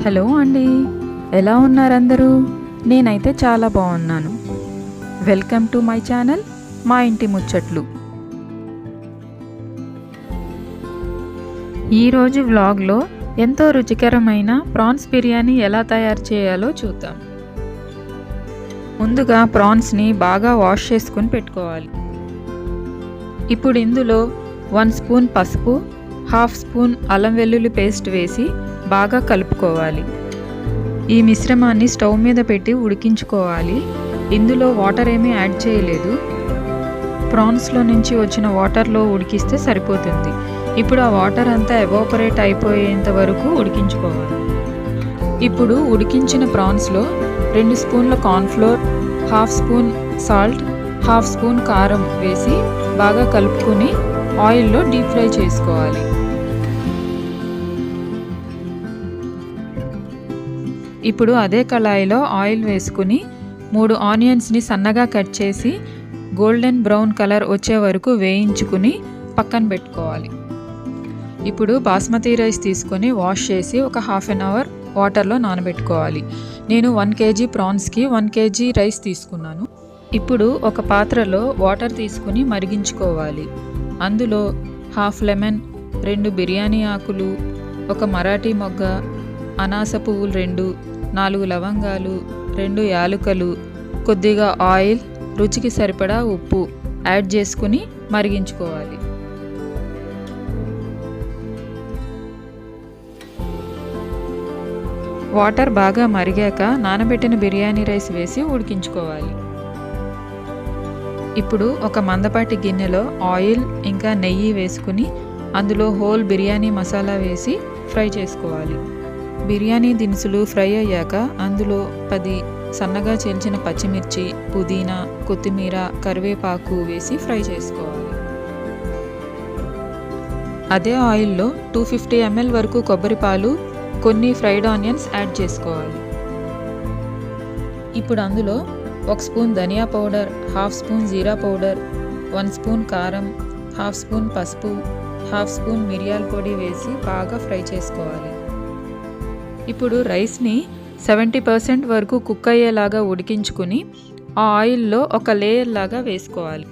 Hello అండి, ఎలా ఉన్నారు అందరూ? నేనైతే చాలా బాగున్నాను. వెల్కమ్ టు మై ఛానల్ మా ఇంటి ముచ్చట్లు. ఈరోజు వ్లాగ్లో ఎంతో రుచికరమైన ప్రాన్స్ బిర్యానీ ఎలా తయారు చేయాలో చూద్దాం. ముందుగా ప్రాన్స్ని బాగా వాష్ చేసుకుని పెట్టుకోవాలి. ఇప్పుడు ఇందులో 1 స్పూన్ పసుపు, 1/2 స్పూన్ అల్లం వెల్లుల్లి పేస్ట్ వేసి బాగా కలుపుకోవాలి. ఈ మిశ్రమాన్ని స్టవ్ మీద పెట్టి ఉడికించుకోవాలి. ఇందులో వాటర్ ఏమీ యాడ్ చేయలేదు. ప్రాన్స్లో నుంచి వచ్చిన వాటర్లో ఉడికిస్తే సరిపోతుంది. ఇప్పుడు ఆ వాటర్ అంతా ఎవాపరేట్ అయిపోయేంత వరకు ఉడికించుకోవాలి. ఇప్పుడు ఉడికించిన ప్రాన్స్లో 2 స్పూన్ల కార్న్ఫ్లోర్, 1/2 స్పూన్ సాల్ట్, 1/2 స్పూన్ కారం వేసి బాగా కలుపుకొని ఆయిల్లో డీప్ ఫ్రై చేసుకోవాలి. ఇప్పుడు అదే కళాయిలో ఆయిల్ వేసుకుని 3 ఆనియన్స్ని సన్నగా కట్ చేసి గోల్డెన్ బ్రౌన్ కలర్ వచ్చే వరకు వేయించుకుని పక్కన పెట్టుకోవాలి. ఇప్పుడు బాస్మతి రైస్ తీసుకొని వాష్ చేసి ఒక 1/2 అవర్ వాటర్లో నానబెట్టుకోవాలి. నేను 1 kg ప్రాన్స్కి 1 kg రైస్ తీసుకున్నాను. ఇప్పుడు ఒక పాత్రలో వాటర్ తీసుకుని మరిగించుకోవాలి. అందులో 1/2 లెమన్, 2 బిర్యానీ ఆకులు, 1 మరాఠీ మొగ్గ, అనాస పువ్వులు 2, 4 లవంగాలు, 2 యాలకులు, కొద్దిగా ఆయిల్, రుచికి సరిపడా ఉప్పు యాడ్ చేసుకుని మరిగించుకోవాలి. వాటర్ బాగా మరిగాక నానబెట్టిన బిర్యానీ రైస్ వేసి ఉడికించుకోవాలి. ఇప్పుడు ఒక మందపాటి గిన్నెలో ఆయిల్ ఇంకా నెయ్యి వేసుకుని అందులో హోల్ బిర్యానీ మసాలా వేసి ఫ్రై చేసుకోవాలి. బిర్యానీ దినుసులు ఫ్రై అయ్యాక అందులో 10 సన్నగా చీల్చిన పచ్చిమిర్చి, పుదీనా, కొత్తిమీర, కరివేపాకు వేసి ఫ్రై చేసుకోవాలి. అదే ఆయిల్లో 250 ml వరకు కొబ్బరి పాలు, కొన్ని ఫ్రైడ్ ఆనియన్స్ యాడ్ చేసుకోవాలి. ఇప్పుడు అందులో 1 స్పూన్ ధనియా పౌడర్, 1/2 స్పూన్ జీరా పౌడర్, 1 స్పూన్ కారం, 1/2 స్పూన్ పసుపు, 1/2 స్పూన్ మిరియాల పొడి వేసి బాగా ఫ్రై చేసుకోవాలి. ఇప్పుడు రైస్ని 70% వరకు కుక్ అయ్యేలాగా ఉడికించుకుని ఆ ఆయిల్లో ఒక లేయర్ లాగా వేసుకోవాలి.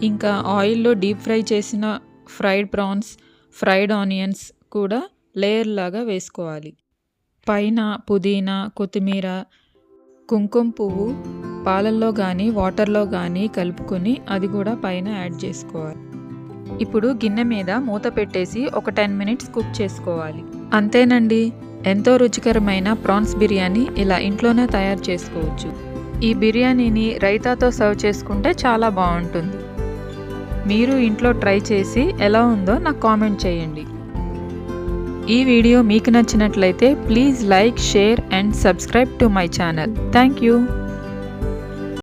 ఇంకా ఆయిల్లో డీప్ ఫ్రై చేసిన ఫ్రైడ్ ప్రాన్స్, ఫ్రైడ్ ఆనియన్స్ కూడా లేయర్ లాగా వేసుకోవాలి. పైన పుదీనా, కొత్తిమీర, కుంకుమ పువ్వు పాలల్లో కానీ వాటర్లో కానీ కలుపుకొని అది కూడా పైన యాడ్ చేసుకోవాలి. ఇప్పుడు గిన్నె మీద మూత పెట్టేసి ఒక 10 మినిట్స్ కుక్ చేసుకోవాలి. అంతేనండి, ఎంతో రుచికరమైన ప్రాన్స్ బిర్యానీ ఇలా ఇంట్లోనే తయారు చేసుకోవచ్చు. ఈ బిర్యానీని రైతాతో సర్వ్ చేసుకుంటే చాలా బాగుంటుంది. మీరు ఇంట్లో ట్రై చేసి ఎలా ఉందో నాకు కామెంట్ చేయండి. ఈ వీడియో మీకు నచ్చినట్లయితే please like, share and subscribe to my channel. Thank you.